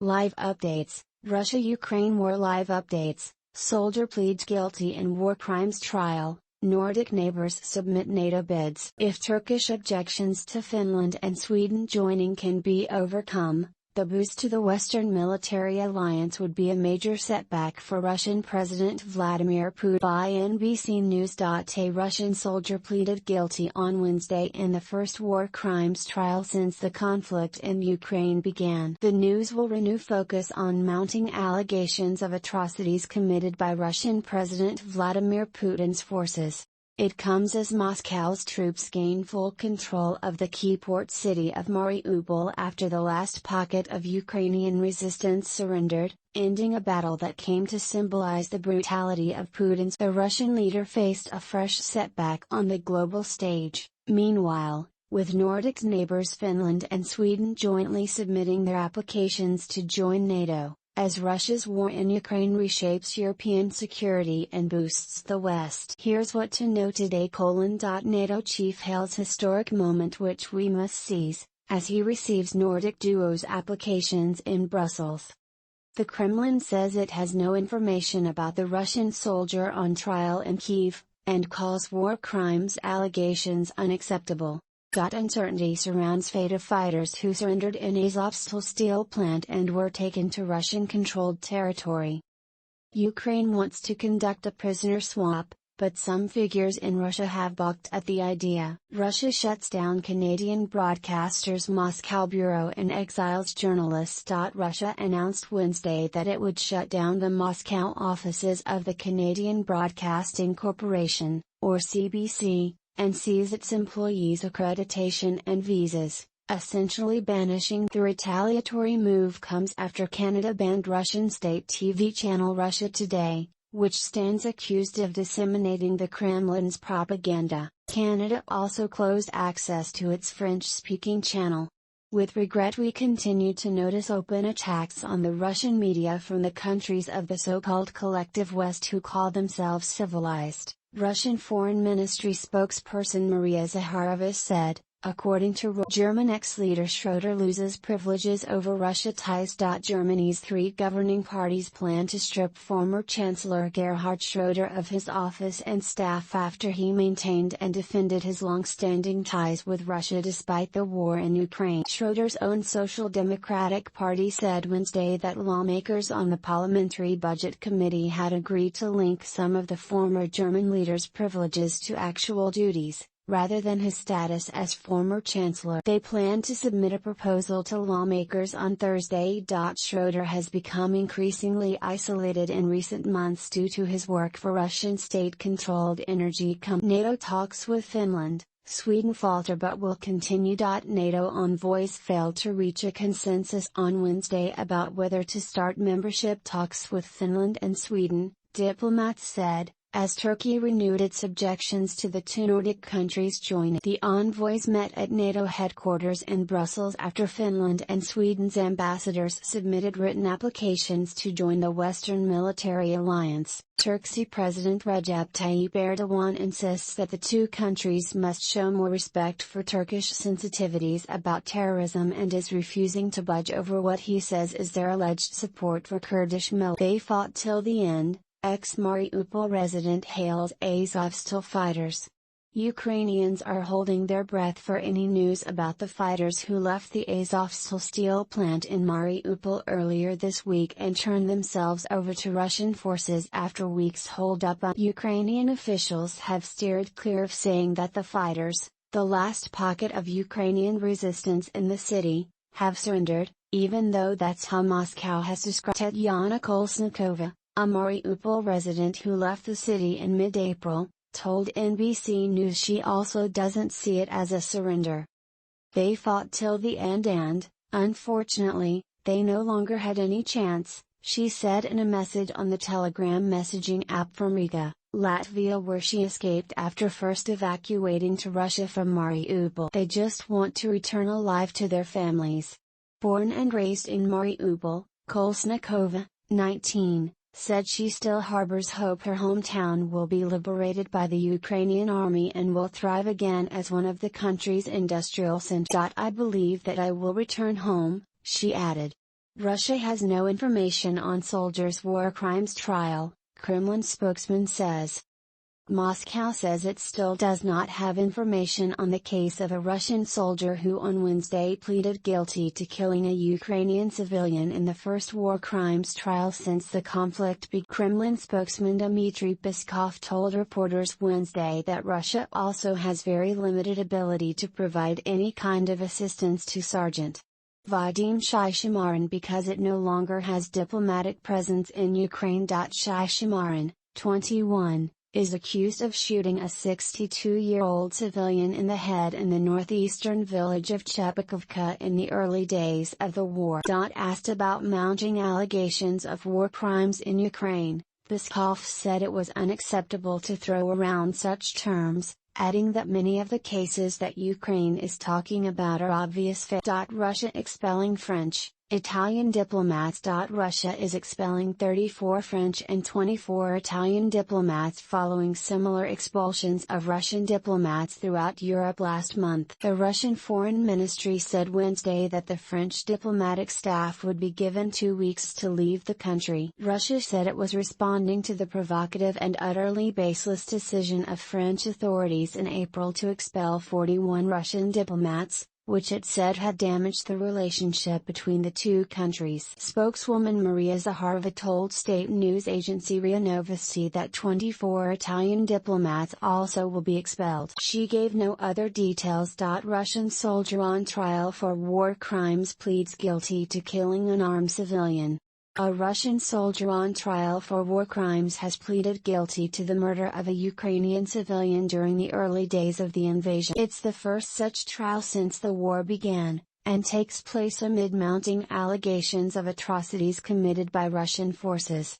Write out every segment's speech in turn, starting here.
Live updates, Russia-Ukraine war live updates, soldier pleads guilty in war crimes trial, Nordic neighbors submit NATO bids. If Turkish objections to Finland and Sweden joining can be overcome, the boost to the Western military alliance would be a major setback for Russian President Vladimir Putin. By NBC News. A Russian soldier pleaded guilty on Wednesday in the first war crimes trial since the conflict in Ukraine began. The news will renew focus on mounting allegations of atrocities committed by Russian President Vladimir Putin's forces. It comes as Moscow's troops gain full control of the key port city of Mariupol after the last pocket of Ukrainian resistance surrendered, ending a battle that came to symbolize the brutality of Putin's. The Russian leader faced a fresh setback on the global stage. Meanwhile, with Nordic neighbors Finland and Sweden jointly submitting their applications to join NATO, as Russia's war in Ukraine reshapes European security and boosts the West. Here's what to know today: NATO chief hails historic moment which we must seize, as he receives Nordic duo's applications in Brussels. The Kremlin says it has no information about the Russian soldier on trial in Kyiv, and calls war crimes allegations unacceptable. Uncertainty surrounds fate of fighters who surrendered in Azovstal steel plant and were taken to Russian-controlled territory. Ukraine wants to conduct a prisoner swap, but some figures in Russia have balked at the idea. Russia shuts down Canadian broadcaster's Moscow bureau and exiles journalists. Russia announced Wednesday that it would shut down the Moscow offices of the Canadian Broadcasting Corporation, or CBC, and seize its employees' accreditation and visas. Essentially banishing the retaliatory move comes after Canada banned Russian state TV channel Russia Today, which stands accused of disseminating the Kremlin's propaganda. Canada also closed access to its French-speaking channel. With regret, we continue to notice open attacks on the Russian media from the countries of the so-called collective West who call themselves civilized, Russian Foreign Ministry spokesperson Maria Zakharova said. According to German ex-leader Schroeder loses privileges over Russia ties. Germany's three governing parties plan to strip former Chancellor Gerhard Schroeder of his office and staff after he maintained and defended his long-standing ties with Russia despite the war in Ukraine. Schroeder's own Social Democratic Party said Wednesday that lawmakers on the Parliamentary Budget Committee had agreed to link some of the former German leader's privileges to actual duties, rather than his status as former chancellor. They plan to submit a proposal to lawmakers on Thursday. Schroeder has become increasingly isolated in recent months due to his work for Russian state-controlled energy company. NATO talks with Finland, Sweden falter but will continue. NATO envoys failed to reach a consensus on Wednesday about whether to start membership talks with Finland and Sweden, diplomats said, as Turkey renewed its objections to the two Nordic countries joining. The envoys met at NATO headquarters in Brussels after Finland and Sweden's ambassadors submitted written applications to join the Western military alliance. Turkey President Recep Tayyip Erdogan insists that the two countries must show more respect for Turkish sensitivities about terrorism and is refusing to budge over what he says is their alleged support for Kurdish militants. They fought till the end. Ex-Mariupol resident hails Azovstal fighters. Ukrainians are holding their breath for any news about the fighters who left the Azovstal steel plant in Mariupol earlier this week and turned themselves over to Russian forces after weeks hold-up. Ukrainian officials have steered clear of saying that the fighters, the last pocket of Ukrainian resistance in the city, have surrendered, even though that's how Moscow has described Tetiana Kolesnikova, a Mariupol resident who left the city in mid-April, told NBC News she also doesn't see it as a surrender. They fought till the end and, unfortunately, they no longer had any chance, she said in a message on the Telegram messaging app from Riga, Latvia, where she escaped after first evacuating to Russia from Mariupol. They just want to return alive to their families. Born and raised in Mariupol, Kolesnikova, 19, said she still harbors hope her hometown will be liberated by the Ukrainian army and will thrive again as one of the country's industrial centers. I believe that I will return home, she added. Russia has no information on soldiers' war crimes trial, Kremlin spokesman says. Moscow says it still does not have information on the case of a Russian soldier who on Wednesday pleaded guilty to killing a Ukrainian civilian in the first war crimes trial since the conflict began. Kremlin spokesman Dmitry Peskov told reporters Wednesday that Russia also has very limited ability to provide any kind of assistance to Sergeant Vadim Shishimarin because it no longer has diplomatic presence in Ukraine. Shishimarin, 21, is accused of shooting a 62-year-old civilian in the head in the northeastern village of Chepakovka in the early days of the war. Asked about mounting allegations of war crimes in Ukraine, Peskov said it was unacceptable to throw around such terms, adding that many of the cases that Ukraine is talking about are obvious fakes. Russia expelling French, Italian diplomats. Russia is expelling 34 French and 24 Italian diplomats following similar expulsions of Russian diplomats throughout Europe last month. The Russian Foreign Ministry said Wednesday that the French diplomatic staff would be given 2 weeks to leave the country. Russia said it was responding to the provocative and utterly baseless decision of French authorities in April to expel 41 Russian diplomats, which it said had damaged the relationship between the two countries. Spokeswoman Maria Zakharova told state news agency RIA Novosti that 24 Italian diplomats also will be expelled. She gave no other details. Russian soldier on trial for war crimes pleads guilty to killing unarmed civilian. A Russian soldier on trial for war crimes has pleaded guilty to the murder of a Ukrainian civilian during the early days of the invasion. It's the first such trial since the war began, and takes place amid mounting allegations of atrocities committed by Russian forces.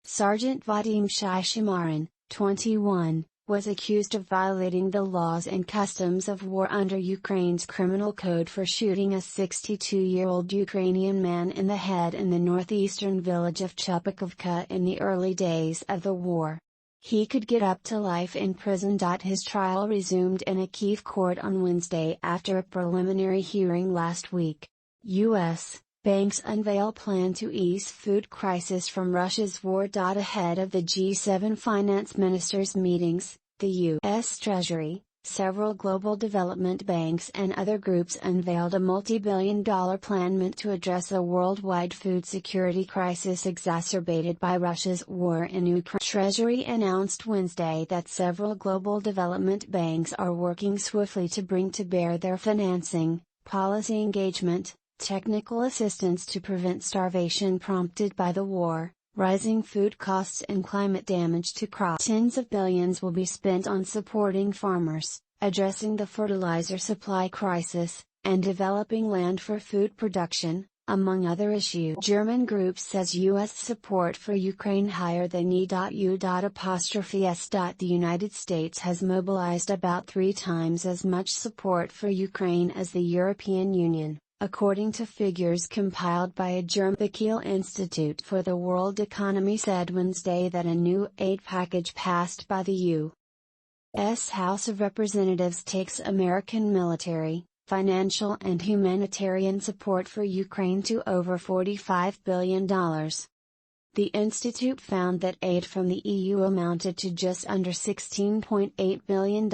Sergeant Vadim Shishimarin, 21, was accused of violating the laws and customs of war under Ukraine's criminal code for shooting a 62-year-old Ukrainian man in the head in the northeastern village of Chepakovka in the early days of the war. He could get up to life in prison. His trial resumed in a Kyiv court on Wednesday after a preliminary hearing last week. U.S. banks unveil plan to ease food crisis from Russia's war. Ahead of the G7 finance ministers' meetings, the U.S. Treasury, several global development banks and other groups unveiled a multi-billion-dollar plan meant to address a worldwide food security crisis exacerbated by Russia's war in Ukraine. Treasury announced Wednesday that several global development banks are working swiftly to bring to bear their financing, policy engagement, technical assistance to prevent starvation prompted by the war, rising food costs and climate damage to crops. Tens of billions will be spent on supporting farmers, addressing the fertilizer supply crisis, and developing land for food production, among other issues. German group says U.S. support for Ukraine higher than E.U.S. The United States has mobilized about 3 times as much support for Ukraine as the European Union, according to figures compiled by a German. The Kiel Institute for the World Economy said Wednesday that a new aid package passed by the U.S. House of Representatives takes American military, financial and humanitarian support for Ukraine to over $45 billion. The institute found that aid from the EU amounted to just under $16.8 billion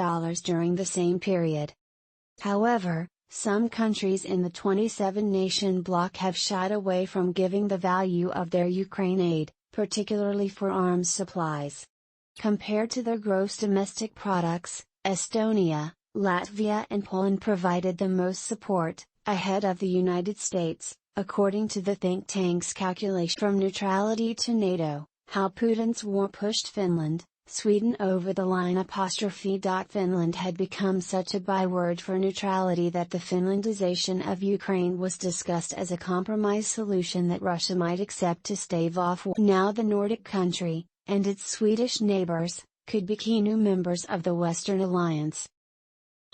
during the same period. However, some countries in the 27-nation bloc have shied away from giving the value of their Ukraine aid, particularly for arms supplies. Compared to their gross domestic products, Estonia, Latvia and Poland provided the most support, ahead of the United States, according to the think tank's calculation. From neutrality to NATO, how Putin's war pushed Finland, Sweden over the line. Finland had become such a byword for neutrality that the Finlandization of Ukraine was discussed as a compromise solution that Russia might accept to stave off war. Now the Nordic country, and its Swedish neighbors, could be key new members of the Western Alliance.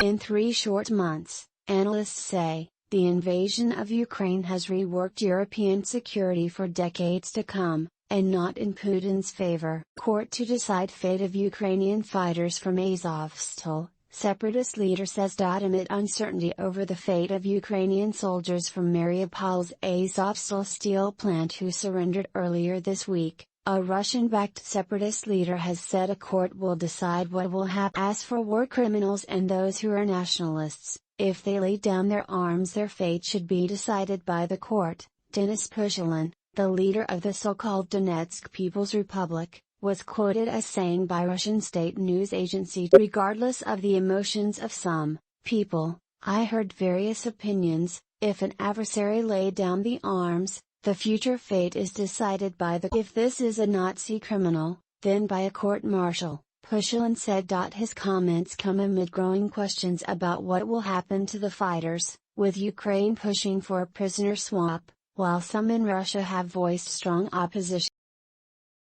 In 3 short months, analysts say, the invasion of Ukraine has reworked European security for decades to come, and not in Putin's favor. Court to decide fate of Ukrainian fighters from Azovstal, Separatist leader says. Amid uncertainty over the fate of Ukrainian soldiers from Mariupol's Azovstal steel plant who surrendered earlier this week, a Russian-backed separatist leader has said a court will decide what will happen. As for war criminals and those who are nationalists, if they lay down their arms, their fate should be decided by the court. Denis Pushilin, the leader of the so-called Donetsk People's Republic, was quoted as saying by Russian state news agency, regardless of the emotions of some people, I heard various opinions. If an adversary laid down the arms, the future fate is decided by the. If this is a Nazi criminal, then by a court-martial, Pushilin said. His comments come amid growing questions about what will happen to the fighters, with Ukraine pushing for a prisoner swap, while some in Russia have voiced strong opposition.